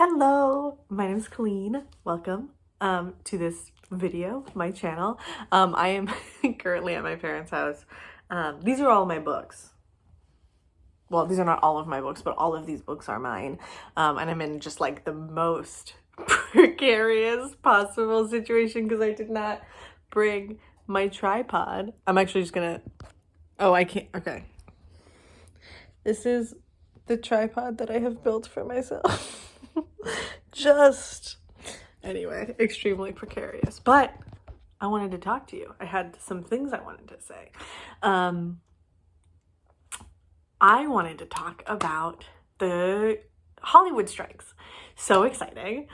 Hello, my name is Colleen. Welcome to this video, my channel. I am currently at my parents' house. These are all my books. Well, these are not all of my books, but all of these books are mine. And I'm in just like the most precarious possible situation because I did not bring my tripod. I'm actually just gonna, oh, I can't, okay. This is the tripod that I have built for myself. Anyway, extremely precarious, but I wanted to talk to you. I had some things I wanted to say. I wanted to talk about the Hollywood strikes. So exciting.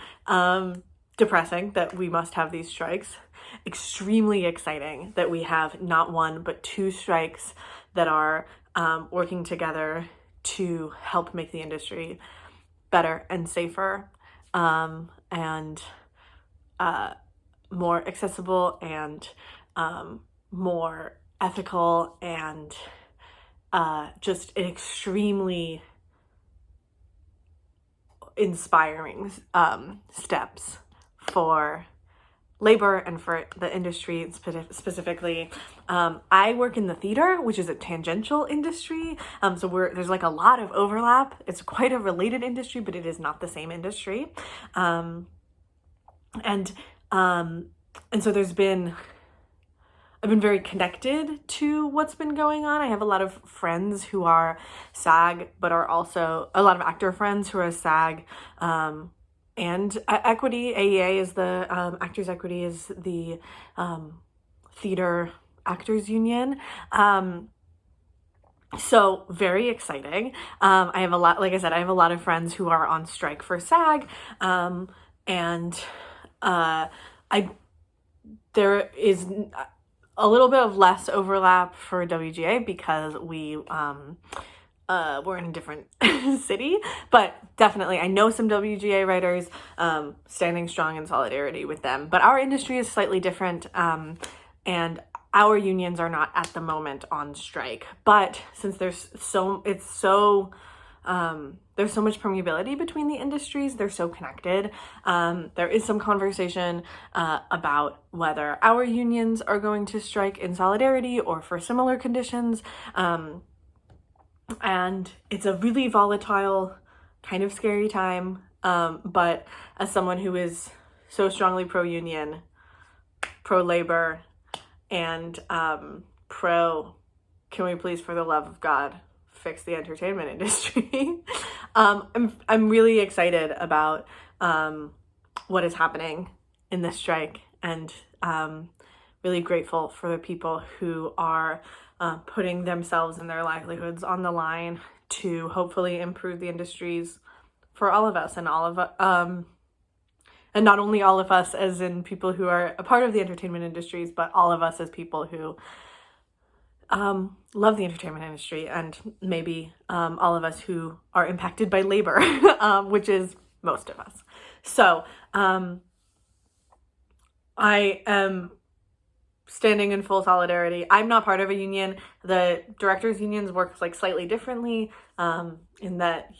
Depressing that we must have these strikes. Extremely exciting that we have not one, but two strikes that are working together to help make the industry better and safer, and more accessible and more ethical, and just extremely inspiring steps for labor and for the industry specifically. I work in the theater, which is a tangential industry. So there's like a lot of overlap. It's quite a related industry, but it is not the same industry. And so I've been very connected to what's been going on. I have a lot of friends who are SAG, but are also a lot of actor friends who are SAG, and equity. AEA is the Actors Equity is the theater actors union. So very exciting. I have a lot, like I said, I have a lot of friends who are on strike for SAG, and there is a little bit of less overlap for WGA because we're in a different city, but definitely I know some WGA writers, standing strong in solidarity with them. But our industry is slightly different, and our unions are not at the moment on strike. But since there's so much permeability between the industries, they're so connected. There is some conversation about whether our unions are going to strike in solidarity or for similar conditions. And it's a really volatile, kind of scary time. But as someone who is so strongly pro-union, pro-labor, and can we please, for the love of God, fix the entertainment industry? I'm really excited about what is happening in this strike, and really grateful for the people who are putting themselves and their livelihoods on the line to hopefully improve the industries for all of us, and and not only all of us as in people who are a part of the entertainment industries, but all of us as people who love the entertainment industry, and maybe all of us who are impacted by labor, which is most of us. So I am standing in full solidarity. I'm not part of a union. The directors' unions work like slightly differently, in that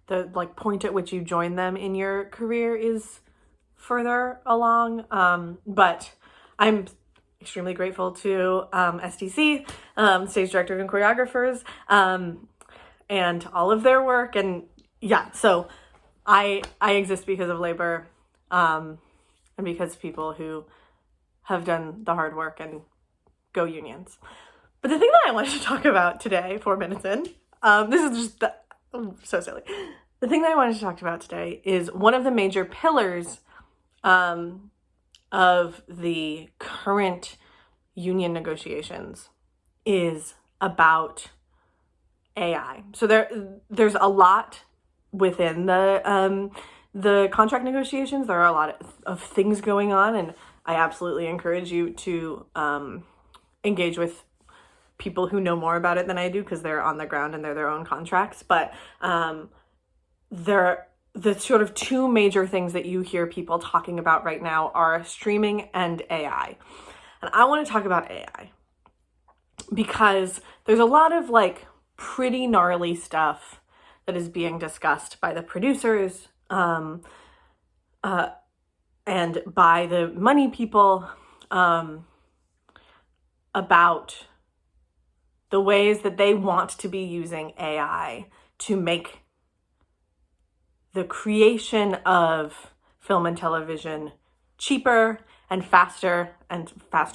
the point at which you join them in your career is further along. But I'm extremely grateful to SDC, stage directors and choreographers, and all of their work. And yeah, so I exist because of labor, and because of people who have done the hard work, and go unions. But the thing that I wanted to talk about today, 4 minutes in, this is just so silly. The thing that I wanted to talk about today is one of the major pillars of the current union negotiations is about AI. So there's a lot within the contract negotiations. There are a lot of things going on, and I absolutely encourage you to engage with people who know more about it than I do, because they're on the ground and they're their own contracts. But the sort of two major things that you hear people talking about right now are streaming and AI. And I want to talk about AI because there's a lot of like pretty gnarly stuff that is being discussed by the producers and by the money people about the ways that they want to be using AI to make the creation of film and television cheaper and faster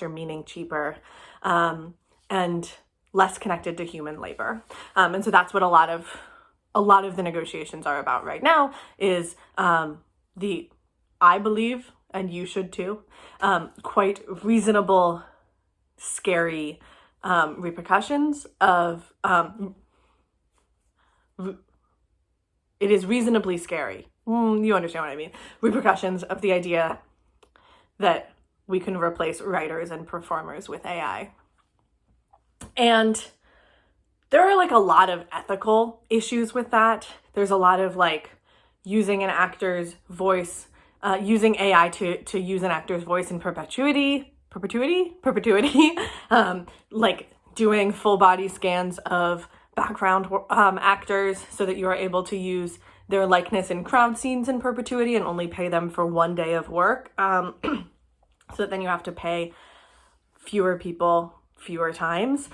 meaning cheaper, and less connected to human labor. And so that's what a lot of the negotiations are about right now, is I believe, and you should too, quite reasonable, scary repercussions of, it is reasonably scary. You understand what I mean. Repercussions of the idea that we can replace writers and performers with AI. And there are like a lot of ethical issues with that. There's a lot of like using an actor's voice, using AI to use an actor's voice in perpetuity, like doing full body scans of background actors so that you are able to use their likeness in crowd scenes in perpetuity and only pay them for one day of work. So that then you have to pay fewer people fewer times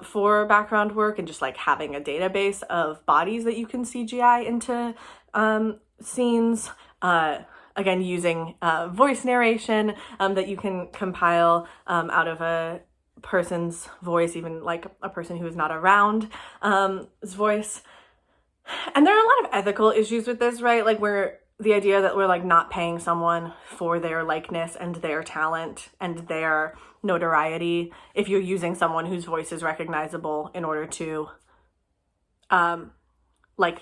for background work, and just like having a database of bodies that you can CGI into scenes. Again, using voice narration that you can compile out of a person's voice, even like a person who is not around voice. And there are a lot of ethical issues with this, right? Like where the idea that we're like not paying someone for their likeness and their talent and their notoriety if you're using someone whose voice is recognizable in order to like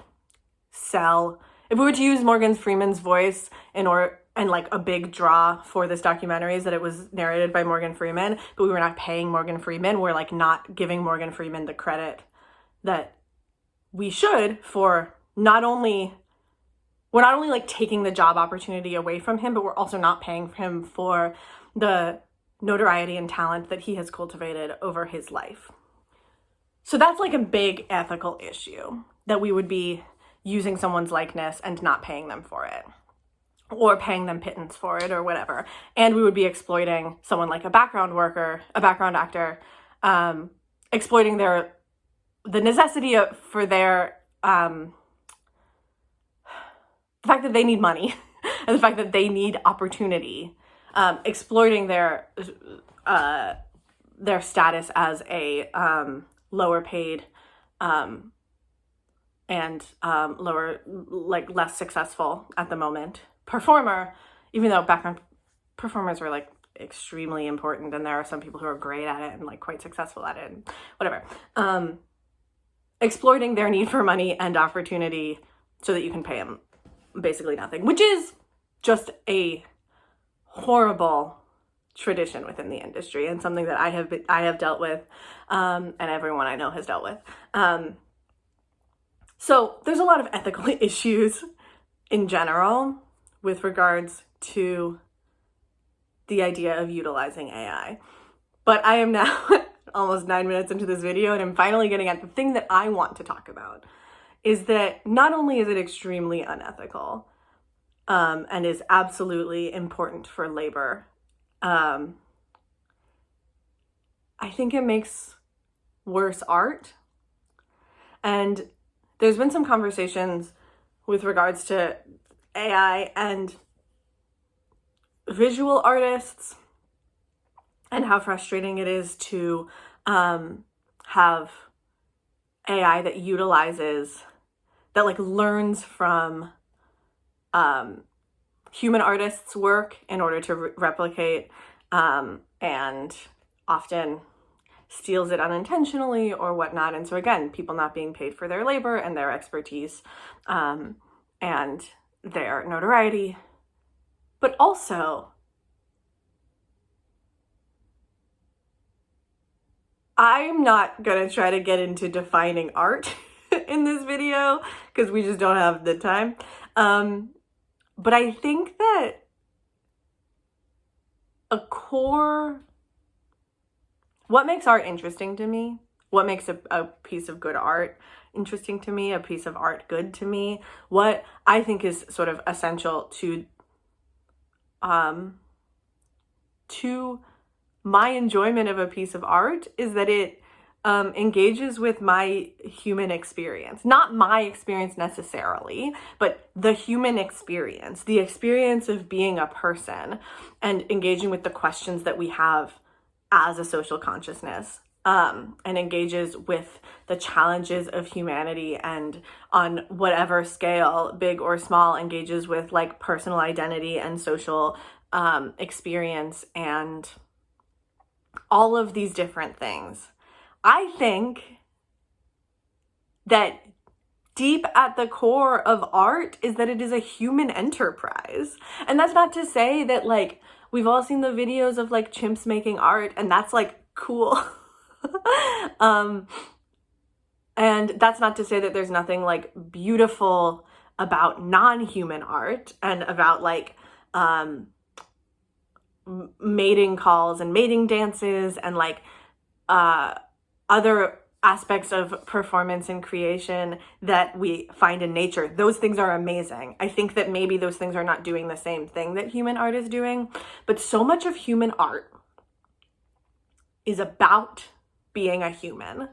sell. If we were to use Morgan Freeman's voice and like a big draw for this documentary is that it was narrated by Morgan Freeman, but we were not paying Morgan Freeman, we're like not giving Morgan Freeman the credit that we should for we're not only like taking the job opportunity away from him, but we're also not paying him for the notoriety and talent that he has cultivated over his life. So that's like a big ethical issue, that we would be using someone's likeness and not paying them for it, or paying them pittance for it or whatever. And we would be exploiting someone like a background actor, exploiting the necessity for their, the fact that they need money and the fact that they need opportunity, exploiting their status as a lower paid and lower, like less successful at the moment performer, even though background performers are like extremely important, and there are some people who are great at it and like quite successful at it and whatever. Exploiting their need for money and opportunity so that you can pay them basically nothing, which is just a horrible tradition within the industry and something that I have dealt with, and everyone I know has dealt with. So there's a lot of ethical issues in general with regards to the idea of utilizing AI. But I am now almost 9 minutes into this video, and I'm finally getting at the thing that I want to talk about, is that not only is it extremely unethical and is absolutely important for labor, I think it makes worse art. And there's been some conversations with regards to AI and visual artists and how frustrating it is to have AI that like learns from human artists' work in order to replicate, and often steals it unintentionally or whatnot. And so again, people not being paid for their labor and their expertise and their notoriety. But also, I'm not gonna try to get into defining art in this video because we just don't have the time. But I think that what makes art interesting to me, what makes a piece of good art, interesting to me, a piece of art good to me. What I think is sort of essential to my enjoyment of a piece of art is that it engages with my human experience. Not my experience necessarily, but the human experience, the experience of being a person and engaging with the questions that we have as a social consciousness, and engages with the challenges of humanity, and on whatever scale, big or small, engages with like personal identity and social experience and all of these different things. I think that deep at the core of art is that it is a human enterprise. And that's not to say that like we've all seen the videos of like chimps making art and that's like cool. And that's not to say that there's nothing like beautiful about non-human art and about like mating calls and mating dances and like other aspects of performance and creation that we find in nature. Those things are amazing. I think that maybe those things are not doing the same thing that human art is doing, but so much of human art is about being a human,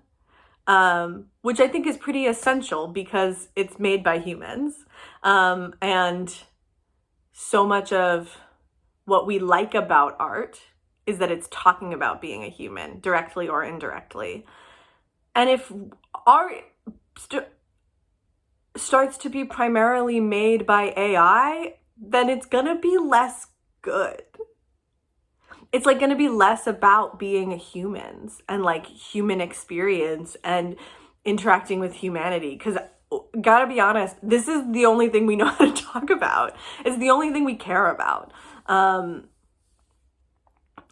which I think is pretty essential because it's made by humans. And so much of what we like about art is that it's talking about being a human, directly or indirectly. And if art starts to be primarily made by AI, then it's gonna be less good. It's like gonna be less about being humans and like human experience and interacting with humanity. Because gotta be honest, this is the only thing we know how to talk about. It's the only thing we care about.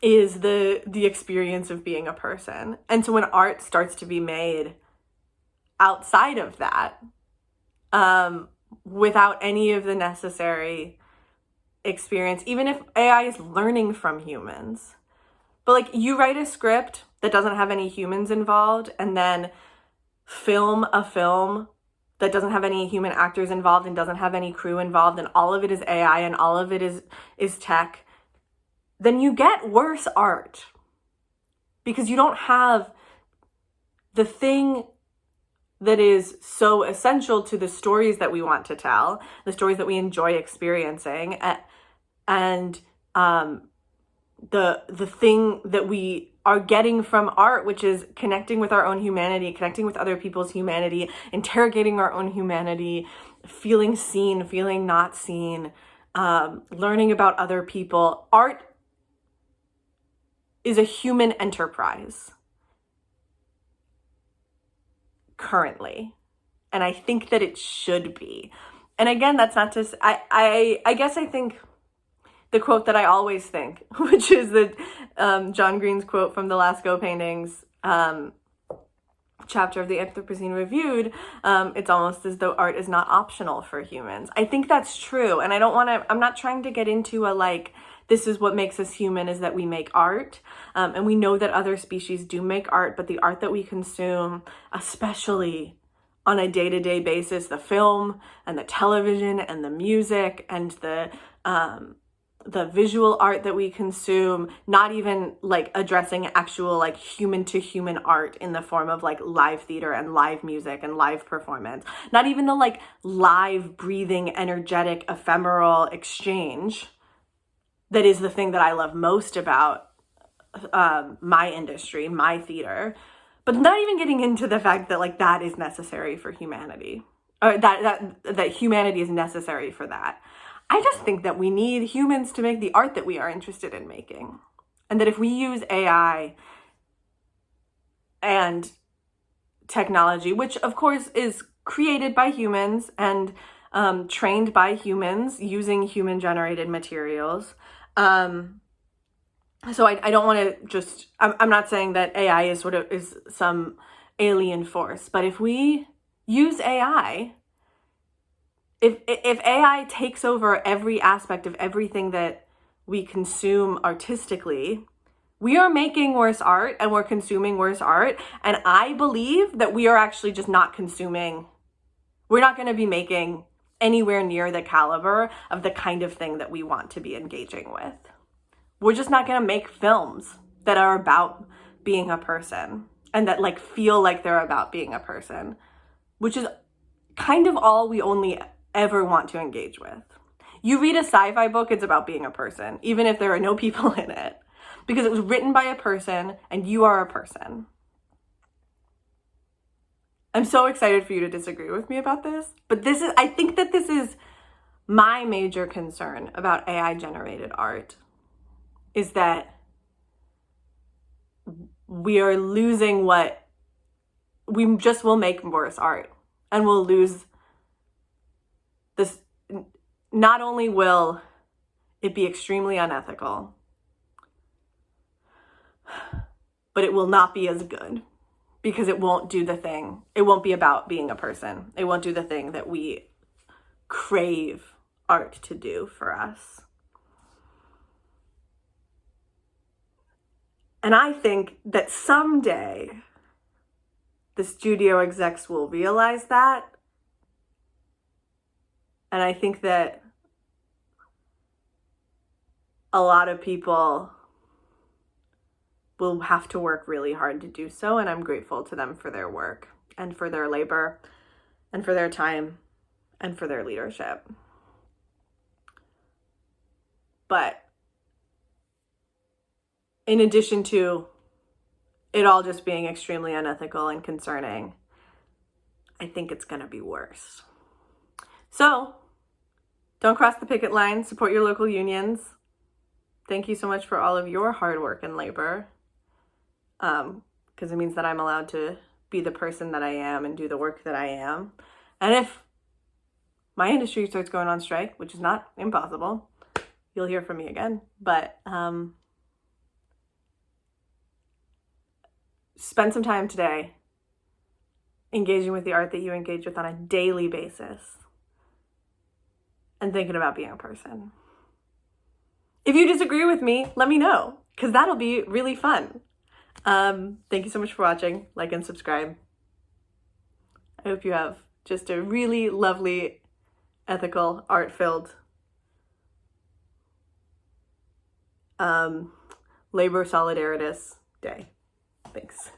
Is the experience of being a person. And so when art starts to be made outside of that, without any of the necessary experience, even if AI is learning from humans, but like you write a script that doesn't have any humans involved and then film a film that doesn't have any human actors involved and doesn't have any crew involved and all of it is AI and all of it is tech, then you get worse art because you don't have the thing that is so essential to the stories that we want to tell, the stories that we enjoy experiencing, and the thing that we are getting from art, which is connecting with our own humanity, connecting with other people's humanity, interrogating our own humanity, feeling seen, feeling not seen, learning about other people. Art is a human enterprise currently. And I think that it should be. And again, that's not to, I guess I think the quote that I always think, which is the John Green's quote from the Lascaux paintings, chapter of the Anthropocene Reviewed, it's almost as though art is not optional for humans. I think that's true. And I'm not trying to get into a like, this is what makes us human is that we make art. And we know that other species do make art, but the art that we consume, especially on a day-to-day basis, the film and the television and the music and the visual art that we consume, not even like addressing actual like human to human art in the form of like live theater and live music and live performance, not even the like live breathing, energetic, ephemeral exchange that is the thing that I love most about my industry, my theater, but not even getting into the fact that like that is necessary for humanity, or that humanity is necessary for that. I just think that we need humans to make the art that we are interested in making. And that if we use AI and technology, which of course is created by humans and trained by humans using human-generated materials. So I don't want to just, I'm not saying that AI is some alien force, but if we use AI, if AI takes over every aspect of everything that we consume artistically, We are making worse art and we're consuming worse art. And I believe that we are actually just not consuming. We're not going to be making anywhere near the caliber of the kind of thing that we want to be engaging with. We're just not going to make films that are about being a person and that like feel like they're about being a person, which is kind of all we only ever want to engage with. You read a sci-fi book, it's about being a person, even if there are no people in it, because it was written by a person and you are a person. I'm so excited for you to disagree with me about this, but I think that this is my major concern about AI generated art, is that we are losing we just will make worse art, and we'll lose this. Not only will it be extremely unethical, but it will not be as good because it won't do the thing. It won't be about being a person. It won't do the thing that we crave art to do for us. And I think that someday the studio execs will realize that. And I think that a lot of people will have to work really hard to do so. And I'm grateful to them for their work and for their labor and for their time and for their leadership. But in addition to it all just being extremely unethical and concerning, I think it's going to be worse. So don't cross the picket line, support your local unions. Thank you so much for all of your hard work and labor, because it means that I'm allowed to be the person that I am and do the work that I am. And if my industry starts going on strike, which is not impossible, you'll hear from me again. But spend some time today engaging with the art that you engage with on a daily basis and thinking about being a person. If you disagree with me, let me know, because that'll be really fun. Thank you so much for watching. Like and subscribe. I hope you have just a really lovely, ethical, art-filled, labor solidaritous day. Thanks.